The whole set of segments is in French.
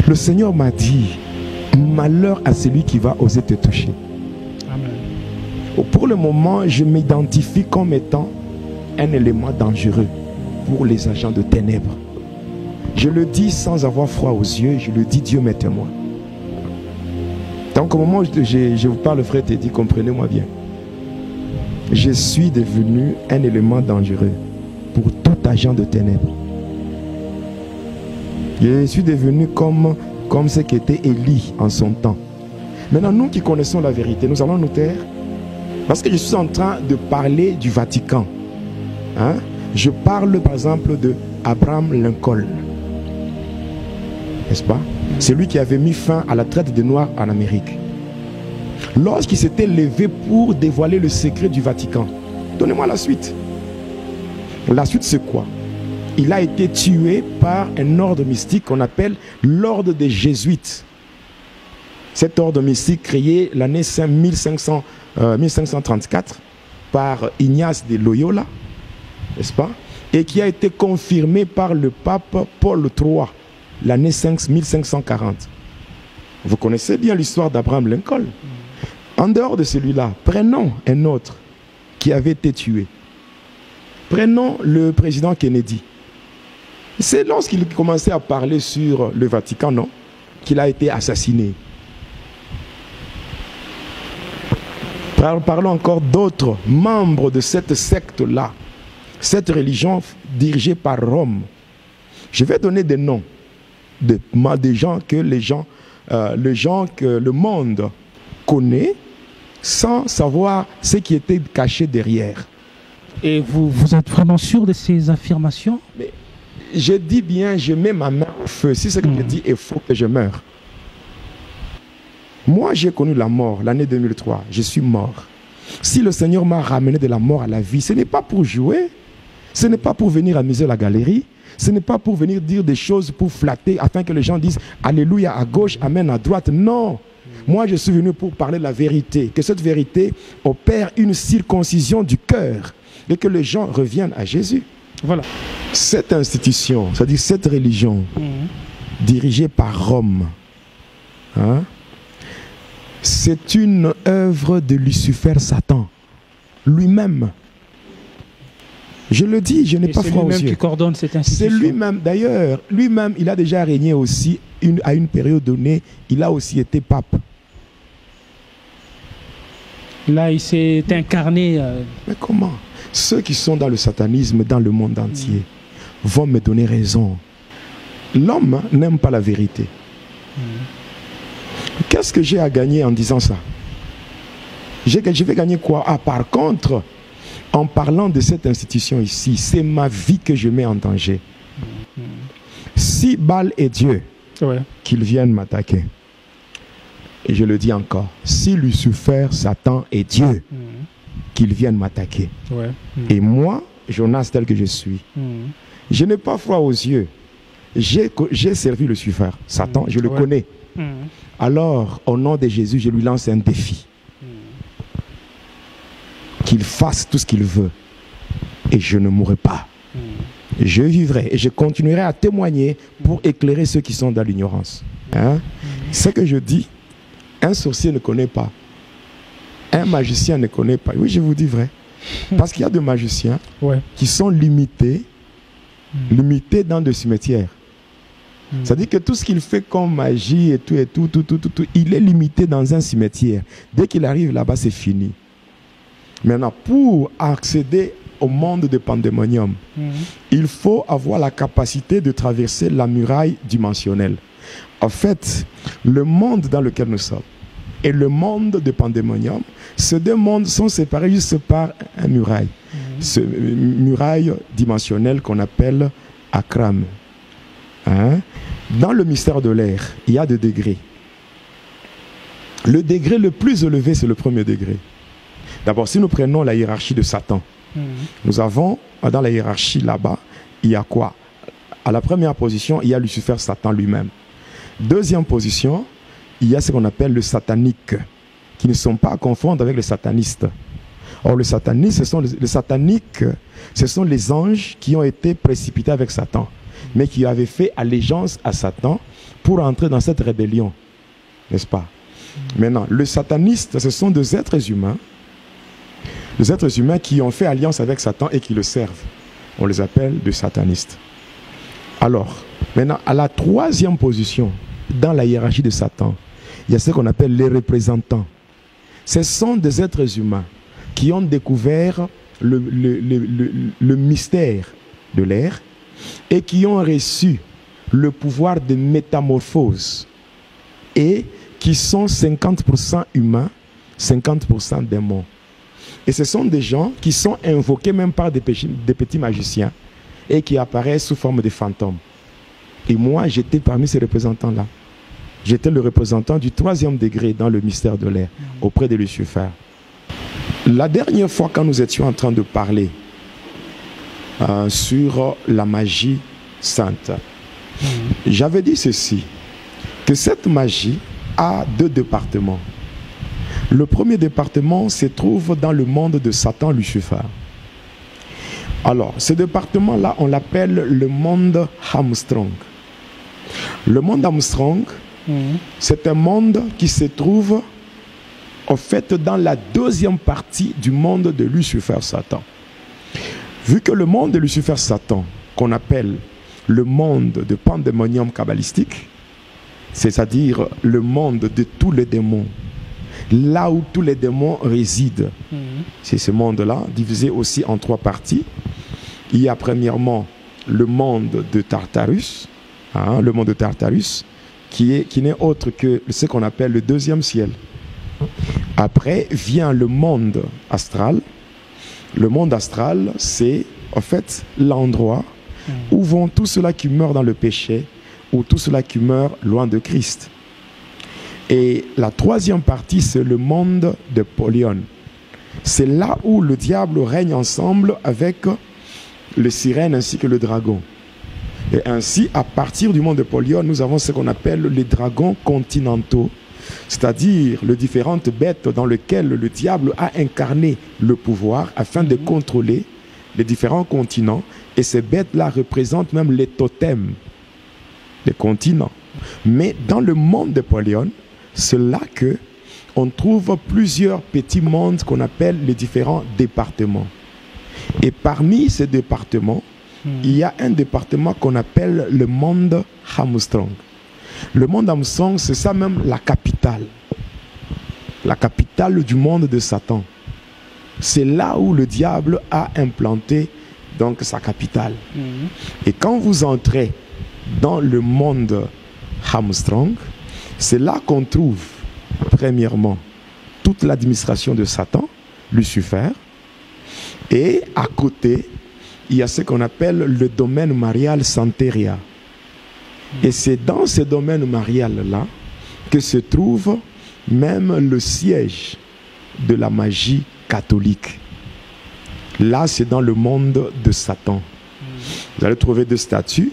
Le Seigneur m'a dit, malheur à celui qui va oser te toucher. Amen. Pour le moment, je m'identifie comme étant un élément dangereux pour les agents de ténèbres. Je le dis sans avoir froid aux yeux, je le dis, Dieu m'est témoin. Donc au moment où je vous parle, frère Teddy, comprenez-moi bien. Je suis devenu un élément dangereux pour tout agent de ténèbres. Je suis devenu comme ce qu'était Élie en son temps. Maintenant, nous qui connaissons la vérité, nous allons nous taire. Parce que je suis en train de parler du Vatican. Hein? Je parle par exemple de Abraham Lincoln. N'est-ce pas? C'est lui qui avait mis fin à la traite des Noirs en Amérique. Lorsqu'il s'était levé pour dévoiler le secret du Vatican. Donnez-moi la suite. La suite c'est quoi? Il a été tué par un ordre mystique qu'on appelle l'ordre des Jésuites. Cet ordre mystique créé l'année 1534 par Ignace de Loyola, n'est-ce pas? Et qui a été confirmé par le pape Paul III l'année 1540. Vous connaissez bien l'histoire d'Abraham Lincoln. En dehors de celui-là, prenons un autre qui avait été tué. Prenons le président Kennedy. C'est lorsqu'il commençait à parler sur le Vatican, non, qu'il a été assassiné. Parlons encore d'autres membres de cette secte-là, cette religion dirigée par Rome. Je vais donner des noms de gens que le monde connaît sans savoir ce qui était caché derrière. Et vous êtes vraiment sûr de ces affirmations? Mais je dis bien, je mets ma main au feu. Si ce que je dis est faux, que je meure. Moi, j'ai connu la mort l'année 2003. Je suis mort. Si le Seigneur m'a ramené de la mort à la vie, ce n'est pas pour jouer. Ce n'est pas pour venir amuser la galerie. Ce n'est pas pour venir dire des choses pour flatter afin que les gens disent Alléluia à gauche, Amen à droite. Non. Moi, je suis venu pour parler de la vérité. Que cette vérité opère une circoncision du cœur et que les gens reviennent à Jésus. Voilà. Cette institution, c'est-à-dire cette religion dirigée par Rome, hein, c'est une œuvre de Lucifer Satan, lui-même. Je le dis, je n'ai pas froid aux yeux. C'est lui-même qui coordonne cette institution. C'est lui-même, d'ailleurs, lui-même, il a déjà régné aussi à une période donnée, il a aussi été pape. Là, il s'est incarné. Mais comment? Ceux qui sont dans le satanisme dans le monde entier vont me donner raison. L'homme n'aime pas la vérité. Qu'est-ce que j'ai à gagner en disant ça? Je vais gagner quoi? Ah, par contre, en parlant de cette institution ici, c'est ma vie que je mets en danger. Si Baal est Dieu, qu'il vienne m'attaquer. Et je le dis encore, si Lucifer, Satan est Dieu, qu'il vienne m'attaquer. Et moi, Jonas tel que je suis, je n'ai pas froid aux yeux. J'ai servi Lucifer, Satan, je le connais. Alors, au nom de Jésus, je lui lance un défi. Qu'il fasse tout ce qu'il veut. Et je ne mourrai pas. Je vivrai et je continuerai à témoigner pour éclairer ceux qui sont dans l'ignorance. Hein? Ce que je dis, un sorcier ne connaît pas. Un magicien ne connaît pas. Oui, je vous dis vrai. Parce qu'il y a des magiciens qui sont limités dans des cimetières. C'est-à-dire que tout ce qu'il fait comme magie et tout, il est limité dans un cimetière. Dès qu'il arrive là-bas, c'est fini. Maintenant, pour accéder au monde de pandémonium, il faut avoir la capacité de traverser la muraille dimensionnelle. En fait, le monde dans lequel nous sommes et le monde de pandémonium, ces deux mondes sont séparés juste par une muraille. Ce muraille dimensionnelle qu'on appelle Akram. Hein? Dans le mystère de l'air, il y a des degrés. Le degré le plus élevé, c'est le premier degré. D'abord, si nous prenons la hiérarchie de Satan, nous avons, dans la hiérarchie là-bas, il y a quoi? À la première position, il y a Lucifer, Satan lui-même. Deuxième position, il y a ce qu'on appelle le satanique, qui ne sont pas à confondre avec les satanistes. Or, le satanisme, les sataniques, ce sont les anges qui ont été précipités avec Satan. mais qui avaient fait allégeance à Satan pour entrer dans cette rébellion. N'est-ce pas? Maintenant, le sataniste, ce sont des êtres humains qui ont fait alliance avec Satan et qui le servent. On les appelle des satanistes. Alors, maintenant, à la troisième position, dans la hiérarchie de Satan, il y a ce qu'on appelle les représentants. Ce sont des êtres humains qui ont découvert le mystère de l'air et qui ont reçu le pouvoir de métamorphose et qui sont 50% humains, 50% démons. Et ce sont des gens qui sont invoqués même par des petits magiciens et qui apparaissent sous forme de fantômes. Et moi, j'étais parmi ces représentants-là. J'étais le représentant du 3e degré dans le mystère de l'air, auprès de Lucifer. La dernière fois, quand nous étions en train de parler sur la magie sainte, j'avais dit ceci, que cette magie a 2 départements. Le premier département se trouve dans le monde de Satan, Lucifer. Alors, ce département-là, on l'appelle le monde Armstrong. Le monde Armstrong, c'est un monde qui se trouve, en fait, dans la 2e partie du monde de Lucifer, Satan. Vu que le monde de Lucifer, Satan, qu'on appelle le monde de pandémonium kabbalistique, c'est-à-dire le monde de tous les démons, là où tous les démons résident. C'est ce monde-là, divisé aussi en 3 parties. Il y a premièrement le monde de Tartarus, le monde de Tartarus, qui n'est autre que ce qu'on appelle le 2e ciel. Après vient le monde astral. Le monde astral, c'est en fait l'endroit où vont tous ceux-là qui meurent dans le péché, ou tous ceux-là qui meurent loin de Christ. Et la 3e partie, c'est le monde de Polion. C'est là où le diable règne ensemble avec les sirènes ainsi que le dragon. Et ainsi, à partir du monde de Polion, nous avons ce qu'on appelle les dragons continentaux, c'est-à-dire les différentes bêtes dans lesquelles le diable a incarné le pouvoir afin de contrôler les différents continents. Et ces bêtes-là représentent même les totems des continents. Mais dans le monde de Polion, c'est là qu'on trouve plusieurs petits mondes qu'on appelle les différents départements. Et parmi ces départements, il y a un département qu'on appelle le monde Armstrong. Le monde Armstrong, c'est ça même la capitale. La capitale du monde de Satan. C'est là où le diable a implanté donc sa capitale. Et quand vous entrez dans le monde Armstrong, c'est là qu'on trouve, premièrement, toute l'administration de Satan, Lucifer, et à côté, il y a ce qu'on appelle le domaine marial Santeria. Et c'est dans ce domaine marial-là que se trouve même le siège de la magie catholique. Là, c'est dans le monde de Satan. Vous allez trouver 2 statues.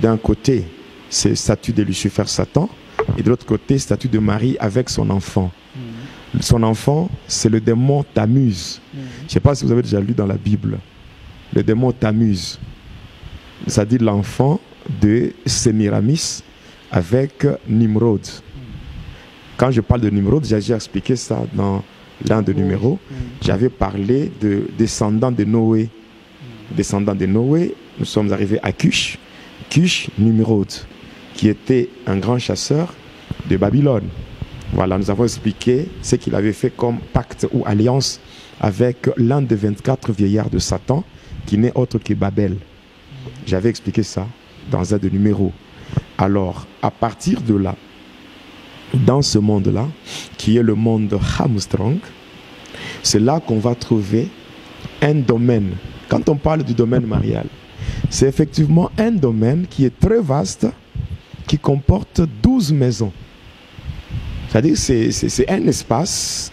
D'un côté, c'est statue de Lucifer, Satan, et de l'autre côté, statue de Marie avec son enfant. Son enfant, c'est le démon Tammuz. Je ne sais pas si vous avez déjà lu dans la Bible. Le démon Tammuz, c'est-à-dire l'enfant de Sémiramis avec Nimrod. Quand je parle de Nimrod, j'ai déjà expliqué ça dans l'un des numéros. J'avais parlé de descendants de Noé. Descendants de Noé, nous sommes arrivés à Cush. Cush, Nimrod, qui était un grand chasseur de Babylone. Voilà, nous avons expliqué ce qu'il avait fait comme pacte ou alliance avec l'un des 24 vieillards de Satan, qui n'est autre que Babel. J'avais expliqué ça dans un des numéros. Alors, à partir de là, dans ce monde-là, qui est le monde Armstrong, c'est là qu'on va trouver un domaine. Quand on parle du domaine marial, c'est effectivement un domaine qui est très vaste, qui comporte 12 maisons. C'est-à-dire que c'est un espace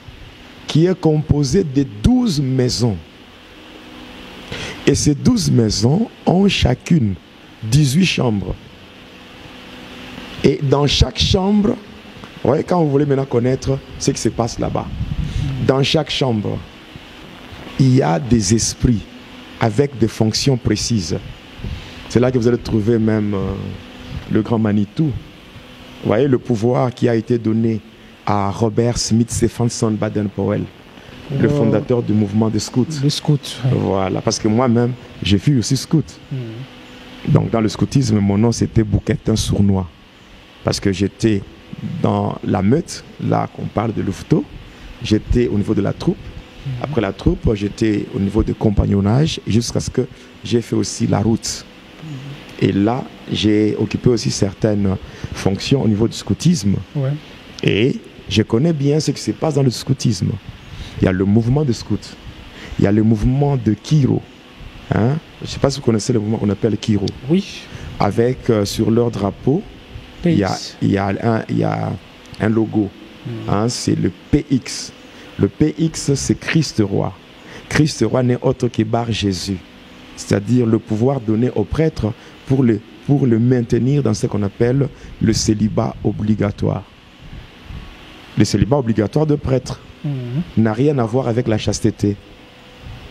qui est composé de 12 maisons. Et ces 12 maisons ont chacune 18 chambres. Et dans chaque chambre, ouais, quand vous voulez maintenant connaître ce qui se passe là-bas, dans chaque chambre, il y a des esprits avec des fonctions précises. C'est là que vous allez trouver même le grand Manitou. Vous voyez le pouvoir qui a été donné à Robert Smith Stephenson Baden-Powell, le fondateur du mouvement des scouts. Les scouts. Ouais. Voilà, parce que moi-même, j'ai fui aussi scout. Donc dans le scoutisme, mon nom c'était Bouquetin Sournois. Parce que j'étais dans la meute, là qu'on parle de Louveteau. J'étais au niveau de la troupe. Après la troupe, j'étais au niveau de compagnonnage jusqu'à ce que j'ai fait aussi la route. Et là, j'ai occupé aussi certaines fonctions au niveau du scoutisme. Ouais. Et je connais bien ce qui se passe dans le scoutisme. Il y a le mouvement de scouts. Il y a le mouvement de Kiro. Hein? Je ne sais pas si vous connaissez le mouvement qu'on appelle Kiro. Oui. Avec sur leur drapeau, il y a un logo. Hein? C'est le PX. Le PX, c'est Christ roi. Christ roi n'est autre que Bar Jésus. C'est-à-dire le pouvoir donné au prêtre pour le maintenir dans ce qu'on appelle le célibat obligatoire. Le célibat obligatoire de prêtre n'a rien à voir avec la chasteté.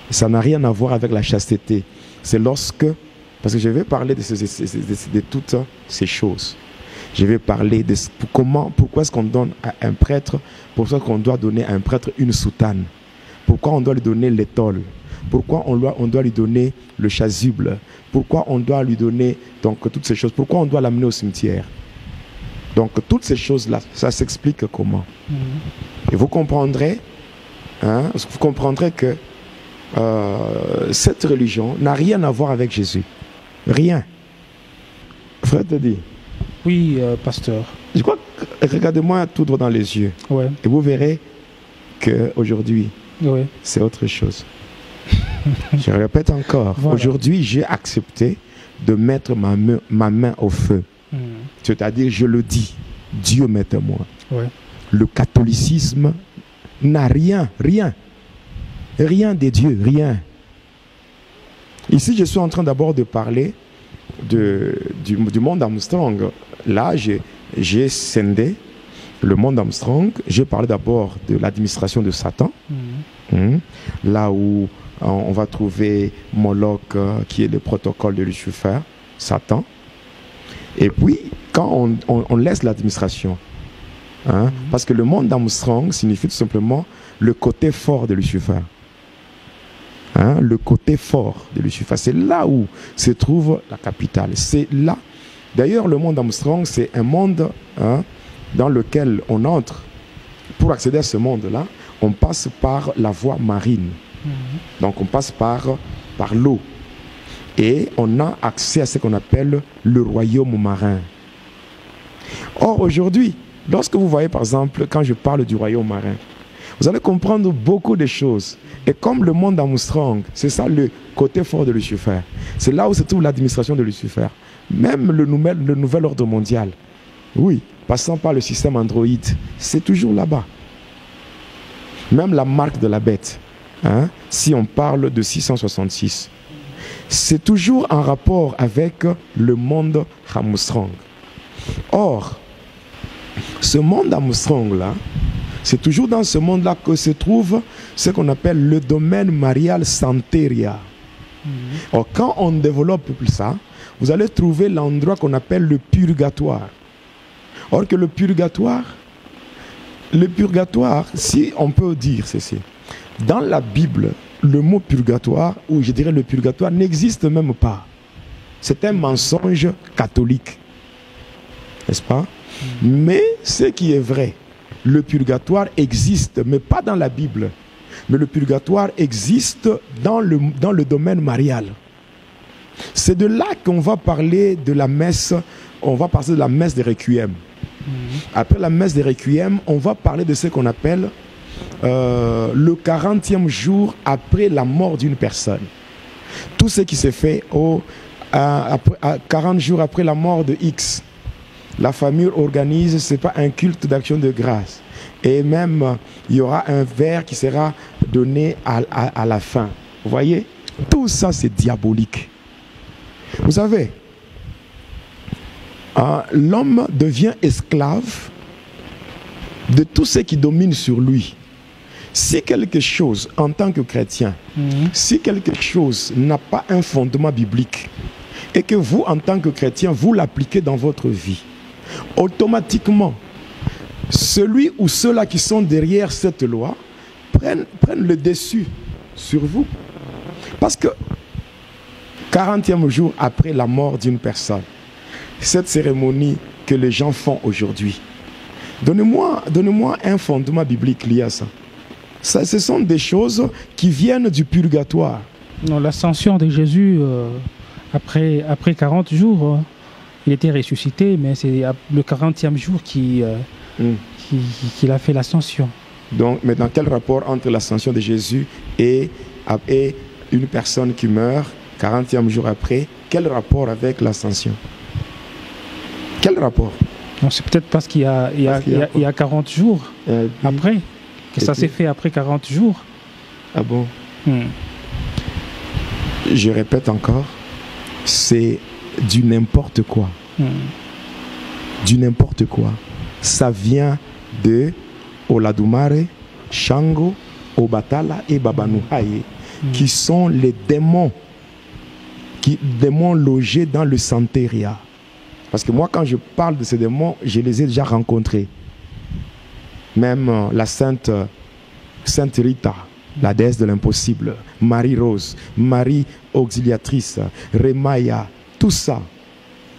Ça n'a rien à voir avec la chasteté. C'est lorsque, parce que je vais parler de toutes ces choses. Je vais parler de pourquoi est-ce qu'on donne à un prêtre, pourquoi est-ce qu'on doit donner à un prêtre une soutane, pourquoi on doit lui donner l'étole, pourquoi on doit lui donner le chasuble, pourquoi on doit lui donner donc toutes ces choses, pourquoi on doit l'amener au cimetière. Donc toutes ces choses-là, ça s'explique comment. Et vous comprendrez, hein, que cette religion n'a rien à voir avec Jésus. Rien. Frère te dit. Oui, pasteur. Je crois que, regardez-moi tout droit dans les yeux. Ouais. Et vous verrez qu'aujourd'hui, ouais, c'est autre chose. Je répète encore. Voilà. Aujourd'hui, j'ai accepté de mettre ma main au feu. C'est-à-dire, je le dis, Dieu m'est témoin. Ouais. Le catholicisme n'a rien de Dieu, rien. Ici, je suis en train d'abord de parler du monde Armstrong. Là, j'ai scindé le monde Armstrong. J'ai parlé d'abord de l'administration de Satan. Là où on va trouver Moloch, qui est le protocole de Lucifer, Satan. Et puis, quand on laisse l'administration, hein, parce que le monde d'Armstrong signifie tout simplement le côté fort de Lucifer. Hein, le côté fort de Lucifer. C'est là où se trouve la capitale. C'est là. D'ailleurs, le monde d'Armstrong, c'est un monde, hein, dans lequel on entre. Pour accéder à ce monde-là, on passe par la voie marine. Donc, on passe par l'eau. Et on a accès à ce qu'on appelle le royaume marin. Or, aujourd'hui, lorsque vous voyez, par exemple, quand je parle du royaume marin, vous allez comprendre beaucoup de choses. Et comme le monde d'Armstrong, c'est ça le côté fort de Lucifer. C'est là où se trouve l'administration de Lucifer. Même le nouvel ordre mondial. Oui, passant par le système Android, c'est toujours là-bas. Même la marque de la bête, hein, si on parle de 666, c'est toujours en rapport avec le monde Armstrong. Or, ce monde Armstrong-là, c'est toujours dans ce monde-là que se trouve ce qu'on appelle le domaine marial Santeria. Or, quand on développe plus ça, vous allez trouver l'endroit qu'on appelle le purgatoire. Or que le purgatoire, si on peut dire ceci, dans la Bible, le mot purgatoire, ou je dirais le purgatoire, n'existe même pas. C'est un mensonge catholique. N'est-ce pas? Mais ce qui est vrai, le purgatoire existe, mais pas dans la Bible. Mais le purgatoire existe dans le domaine marial. C'est de là qu'on va parler de la messe, on va parler de la messe des requiem. Après la messe des requiem, on va parler de ce qu'on appelle le 40e jour après la mort d'une personne. Tout ce qui s'est fait 40 jours après la mort de X. La famille organise, ce n'est pas un culte d'action de grâce. Et même, il y aura un verre qui sera donné à la fin. Vous voyez? Tout ça, c'est diabolique. Vous savez, l'homme devient esclave de tout ce qui domine sur lui. Si quelque chose, en tant que chrétien, si quelque chose n'a pas un fondement biblique, et que vous, en tant que chrétien, vous l'appliquez dans votre vie, automatiquement, celui ou ceux-là qui sont derrière cette loi prennent le dessus sur vous. Parce que 40e jour après la mort d'une personne, cette cérémonie que les gens font aujourd'hui, donnez-moi un fondement biblique lié à ça. Ce sont des choses qui viennent du purgatoire. Non, l'ascension de Jésus, après 40 jours, il était ressuscité, mais c'est le 40e jour qu'il a fait l'ascension. Donc, mais dans quel rapport entre l'ascension de Jésus et une personne qui meurt 40e jour après? Quel rapport avec l'ascension? Quel rapport? C'est peut-être parce qu'il y a 40 jours après, que ça s'est fait après 40 jours. Ah bon? Je répète encore, c'est du n'importe quoi. Du n'importe quoi. Ça vient de Oladumare, Shango, Obatala et Babanuhaye, qui sont les démons, démons logés dans le Santeria. Parce que moi, quand je parle de ces démons, je les ai déjà rencontrés. Même la Sainte Rita, la déesse de l'impossible, Marie-Rose, Marie Auxiliatrice, Remaya, tout ça.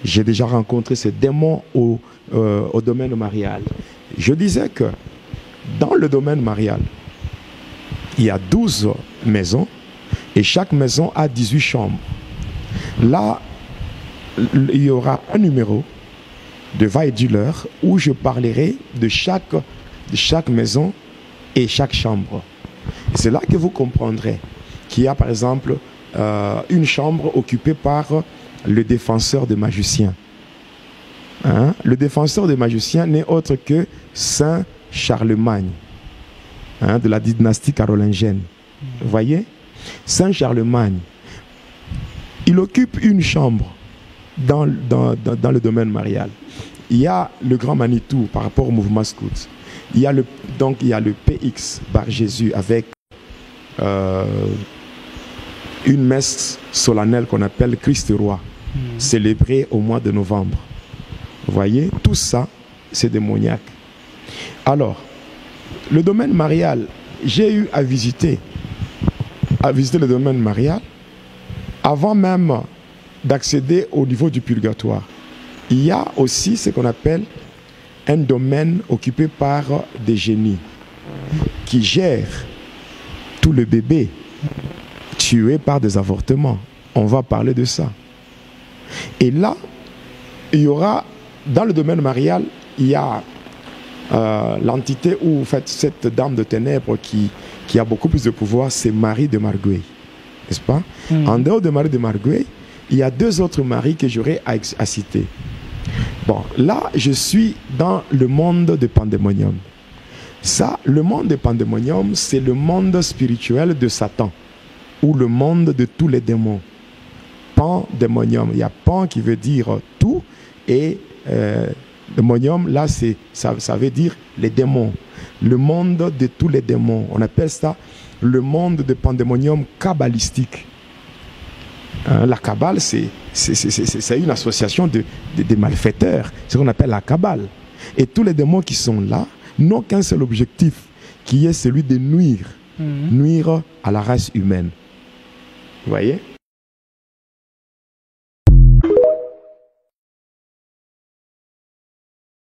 J'ai déjà rencontré ces démons au domaine marial. Je disais que dans le domaine marial, il y a 12 maisons et chaque maison a 18 chambres. Là, il y aura un numéro de va-et-du-leur où je parlerai de chaque maison et chaque chambre. C'est là que vous comprendrez qu'il y a par exemple une chambre occupée par le défenseur des magiciens. Le défenseur des magiciens n'est autre que Saint Charlemagne, de la dynastie carolingienne. Vous voyez? Saint Charlemagne, il occupe une chambre dans le domaine marial. Il y a le grand Manitou par rapport au mouvement scout. Il y a le PX Bar Jésus avec une messe solennelle qu'on appelle Christ Roi, célébrée au mois de novembre. Vous voyez, tout ça, c'est démoniaque. Alors, le domaine marial, j'ai eu à visiter le domaine marial avant même d'accéder au niveau du purgatoire. Il y a aussi ce qu'on appelle un domaine occupé par des génies qui gèrent tout le bébé tué par des avortements. On va parler de ça. Et là, il y aura, dans le domaine marial, il y a l'entité où, en fait, cette dame de ténèbres qui a beaucoup plus de pouvoir, c'est Marie de Marguerite. N'est-ce pas? En dehors de Marie de Marguerite, il y a deux autres maris que j'aurais à citer. Bon, là, je suis dans le monde de Pandémonium. Ça, le monde de Pandémonium, c'est le monde spirituel de Satan, ou le monde de tous les démons. Pandémonium, il y a pan qui veut dire tout, et démonium, là, ça veut dire les démons. Le monde de tous les démons. On appelle ça le monde de Pandémonium kabbalistique. La Kabbale, c'est une association de malfaiteurs. C'est ce qu'on appelle la Kabbale. Et tous les démons qui sont là n'ont qu'un seul objectif, qui est celui de nuire à la race humaine. Vous voyez?